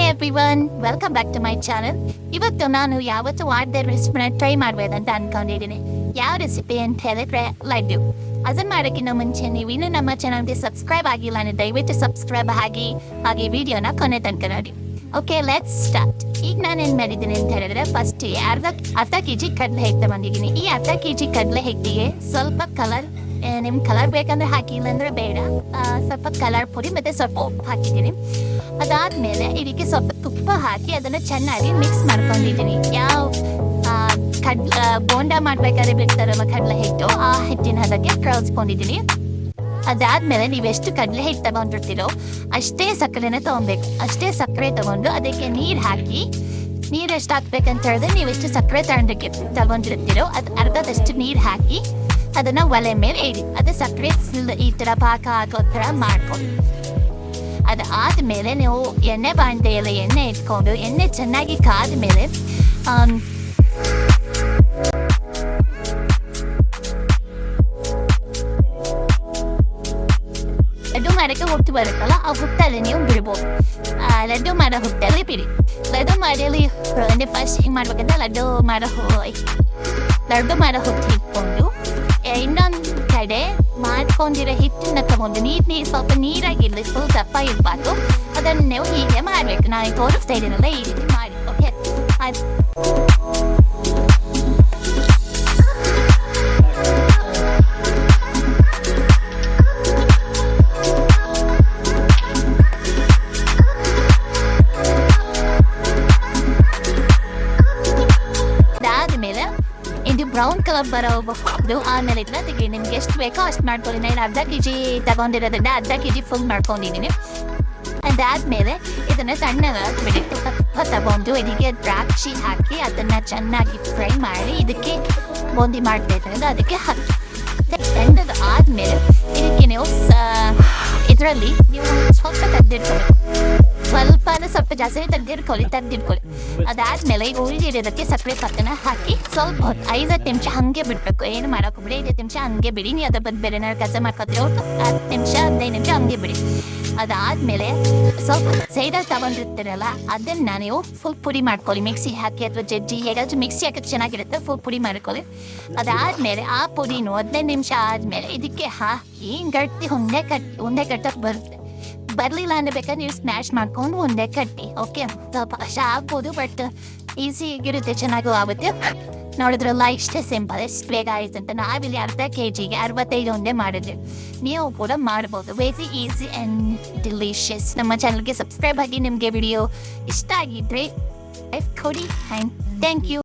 Everyone, welcome back to my channel. ಇವತ್ತು ನಾನು ಯಾವತ್ತು ಮಾಡದೆ ರೆಸಿಪಿನ ಟ್ರೈ ಮಾಡ್ಬೇಕಂತ ಅನ್ಕೊಂಡಿದ್ದೀನಿ. ಯಾವ ರೆಸಿಪಿ ಅಂತ ಹೇಳಿದ್ರೆ ಲಡ್ಡು. ಅದನ್ನ ಮಾಡೋಕ್ಕಿಂತ ಮುಂಚೆ ನೀವು ಇನ್ನೂ ನಮ್ಮ ಚಾನಲ್ಗೆ ಸಬ್ಸ್ಕ್ರೈಬ್ ಆಗಿಲ್ಲ ಅಂದರೆ ದಯವಿಟ್ಟು ಸಬ್ಸ್ಕ್ರೈಬ್ ಆಗಿ ಹಾಗೆ ವಿಡಿಯೋನ ಕೊನೆ ತನಕ ನೋಡಿ. Okay, let's start. ಈಗ ನಾನು ಏನು ಮಾಡಿದ್ದೀನಿ ಅಂತ ಹೇಳಿದ್ರೆ ಫಸ್ಟ್ ಅರ್ಧ ಕೆ ಜಿ ಕಡಲೆ ಹಿಟ್ಟು ತಗೊಂಡಿದ್ದೀನಿ. ಈ ಅರ್ಧ ಕೆ ಜಿ ಕಡಲೆ ಹಿಟ್ಟಿಗೆ ಸ್ವಲ್ಪ ಕಲರ್, ನಿಮ್ಗೆ ಕಲರ್ ಬೇಕಂದ್ರೆ ಹಾಕಿ, ಇಲ್ಲಾಂದ್ರೆ ಬೇಡ. ಸ್ವಲ್ಪ ಕಲರ್ ಪುಡಿ ಮತ್ತು ಸ್ವಲ್ಪ ಉಪ್ಪು ಹಾಕಿದ್ದೀನಿ. ಅದಾದಮೇಲೆ ಇದಕ್ಕೆ ಸ್ವಲ್ಪ ತುಪ್ಪ ಹಾಕಿ ಅದನ್ನು ಚೆನ್ನಾಗಿ ಮಿಕ್ಸ್ ಮಾಡ್ಕೊಂಡಿದ್ದೀನಿ. ಯಾವ ಬೋಂಡ ಮಾಡ್ಬೇಕಾದ್ರೆ ಬಿಡ್ತಾರಲ್ಲ ಕಡಲೆ ಹಿಟ್ಟು, ಆ ಹಿಟ್ಟಿನ ಅದಕ್ಕೆ ಕಳ್ಸ್ಕೊಂಡಿದ್ದೀನಿ. ಅದಾದ್ಮೇಲೆ ನೀವೆಷ್ಟು ಕಡಲೆ ಹಿಟ್ಟು ತಗೊಂಡಿರ್ತೀರೋ ಅಷ್ಟೇ ಸಕ್ಕರೆನ ತಗೊಬೇಕು. ಅಷ್ಟೇ ಸಕ್ಕರೆ ತಗೊಂಡು ಅದಕ್ಕೆ ನೀರು ಹಾಕಿ, ನೀರು ಎಷ್ಟು ಹಾಕ್ಬೇಕಂತ ಹೇಳಿದ್ರೆ ನೀವೆಷ್ಟು ಸಕ್ಕರೆ ತಗೊಂಡಿರ್ತೀರೋ ಅದು ಅರ್ಧದಷ್ಟು ನೀರು ಹಾಕಿ ಅದನ್ನ ಒಲೆ ಮೇಲೆ ಇಡಿ. ಅದು ಸಕ್ಕರೆ ಫುಲ್ ಈ ಥರ ಪಾಕ ಆಗೋ ಥರ ಮಾಡ್ಕೊಂಡು, ಅದಾದ್ಮೇಲೆ ನೀವು ಎಣ್ಣೆ ಬಾಂಡೆಯಲ್ಲಿ ಎಣ್ಣೆ ಇಟ್ಕೊಂಡು ಎಣ್ಣೆ ಚೆನ್ನಾಗಿ ಕಾದ ಮೇಲೆ ಲಡ್ಡು ಮಾಡೋಕ್ಕೆ ಹುಟ್ಟು ಬರುತ್ತಲ್ಲ, ಆ ಹುಟ್ಟಲ್ಲಿ ನೀವು ಬಿಡ್ಬೋದು. ಲಡ್ಡು ಮಾಡೋ ಹುಟ್ಟಲ್ಲಿ ಬಿಡಿ. ಲಡ್ಡು ಮಾಡಲಿ ಫಸ್ಟ್ ಹಿಂಗೆ ಮಾಡ್ಬೇಕಂದ್ರೆ ಲಡ್ಡು ಮಾಡೋ ಹುಟ್ಟು ಇಟ್ಕೊಂಡು ಇನ್ನೊಂದು ಕಡೆ ಮಾಡ್ಕೊಂಡಿರೋ ಹಿಟ್ಟನ್ನ ತಗೊಂಡು ನೀರು ಸ್ವಲ್ಪ ನೀರಾಗಿರಲಿ, ಸ್ವಲ್ಪ ದಪ್ಪ ಇರಬಾರ್ದು. ಅದನ್ನು ನೀವು ಹೀಗೆ ಮಾಡಬೇಕು. ನಾನು ತೋರಿಸ್ತಾ ಇದ್ದೀನಲ್ಲ, ಈ ರೀತಿ ಮಾಡಿ. ಓಕೆ, ಅದಾದ್ಮೇಲೆ ಇದು ಬ್ರೌನ್ ಕಲರ್ ಬರೋಬಹುದು. ಆಮೇಲೆ ಇದನ್ನ ತೆಗಿ, ನಿಮ್ಗೆ ಎಷ್ಟು ಬೇಕೋ ಅಷ್ಟು ಮಾಡ್ಕೊಳ್ಳಿ. ನಾನು ಅರ್ಧ ಕೆ ಜಿ ತಗೊಂಡಿರೋದ್ರಿಂದ ಅರ್ಧ ಕೆ ಜಿ ಫುಲ್ ಮಾಡ್ಕೊಂಡಿದ್ದೀನಿ. ಅದಾದ್ಮೇಲೆ ಇದನ್ನ ಸಣ್ಣದಾಗಿ ಬಿಡಿ. ತುಪ್ಪ ತಗೊಂಡು ಇದಕ್ಕೆ ದ್ರಾಕ್ಷಿ ಹಾಕಿ ಅದನ್ನ ಚೆನ್ನಾಗಿ ಫ್ರೈ ಮಾಡಿ ಇದಕ್ಕೆ ಬೂಂದಿ ಮಾಡ್ತಾ ಇದ್ರಿಂದ ಅದಕ್ಕೆ ಹಾಕಿ ಆದ್ಮೇಲೆ ಇದಕ್ಕೆ ನೀವು ಇದರಲ್ಲಿ ನೀವು ಸ್ವಲ್ಪ ತೆಗೆದಿಟ್ಕೊಬೇಕು. ಸ್ವಲ್ಪ ಜಾಸ್ತಿ ತೆಗೆದಿಟ್ಕೊಳ್ಳಿ. ಅದಾದ್ಮೇಲೆ ಈಗ ಉಳಿದಿರೋದಕ್ಕೆ ಸಕ್ಕರೆ ಪಾಕನ ಹಾಕಿ ಸ್ವಲ್ಪ ಹೊತ್ತು 5 ನಿಮಿಷ ಹಂಗೆ ಬಿಡ್ಬೇಕು. ಏನು ಮಾಡೋಕ್ಕೋಗ್ಬಿಡಿ, 5 ನಿಮಿಷ ಹಂಗೆ ಬಿಡಿ. ನೀವು ಅದ್ರ ಬಂದು ಬೇರೆ ಏನಾದ್ರು ಕೆಲಸ ಮಾಡ್ಕೊತೀರೋ 10 ನಿಮಿಷ 15 ನಿಮಿಷ ಹಂಗೆ ಬಿಡಿ. ಅದಾದ್ಮೇಲೆ ಸ್ವಲ್ಪ ಸೈಡಲ್ಲಿ ತಗೊಂಡಿರ್ತೀರಲ್ಲ ಅದನ್ನ ನೀವು ಫುಲ್ ಪುಡಿ ಮಾಡ್ಕೊಳ್ಳಿ. ಮಿಕ್ಸಿ ಹಾಕಿ ಅಥವಾ ಜಜ್ಜಿ ಹೇಗಾದ್ರೂ ಮಿಕ್ಸಿ ಹಾಕಿದ್ರೆ ಚೆನ್ನಾಗಿರುತ್ತೆ. ಫುಲ್ ಪುಡಿ ಮಾಡ್ಕೊಳ್ಳಿ. ಅದಾದ್ಮೇಲೆ ಆ ಪುಡಿನೂ 15 ನಿಮಿಷ ಆದ್ಮೇಲೆ ಇದಕ್ಕೆ ಹಾಕಿ ಗಟ್ಟಿ ಉಂಡೆ ಕಟ್ಟಕ್ಕೆ ಬರುತ್ತೆ. ಬರಲಿಲ್ಲ ಅಂದ್ರೆ ಬೇಕಾದ್ರೆ ನೀವು ಸ್ಮ್ಯಾಶ್ ಮಾಡ್ಕೊಂಡು ಉಂಡೆ ಕಟ್ಟಿ. ಓಕೆ, ಸ್ವಲ್ಪ ಕಷ್ಟ ಆಗ್ಬೋದು, ಬಟ್ ಈಸಿಯಾಗಿರುತ್ತೆ, ಚೆನ್ನಾಗೂ ಆಗುತ್ತೆ. ನೋಡಿದ್ರಲ್ಲ, ಇಷ್ಟೇ ಸಿಂಪಲ್, ಎಷ್ಟು ಬೇಗ ಆಯ್ತು ಅಂತ. ನಾವಿಲ್ಲಿ ಅರ್ಧ ಕೆ ಜಿಗೆ 65 ಉಂಡೆ ಮಾಡಿದ್ವಿ. ನೀವು ಕೂಡ ಮಾಡ್ಬೋದು. Very easy and delicious. ನಮ್ಮ ಚಾನಲ್ಗೆ ಸಬ್ಸ್ಕ್ರೈಬ್ ಆಗಿ. ನಿಮಗೆ ವಿಡಿಯೋ ಇಷ್ಟ ಆಗಿದ್ರೆ ಲೈಕ್ ಕೊಡಿ. And thank you.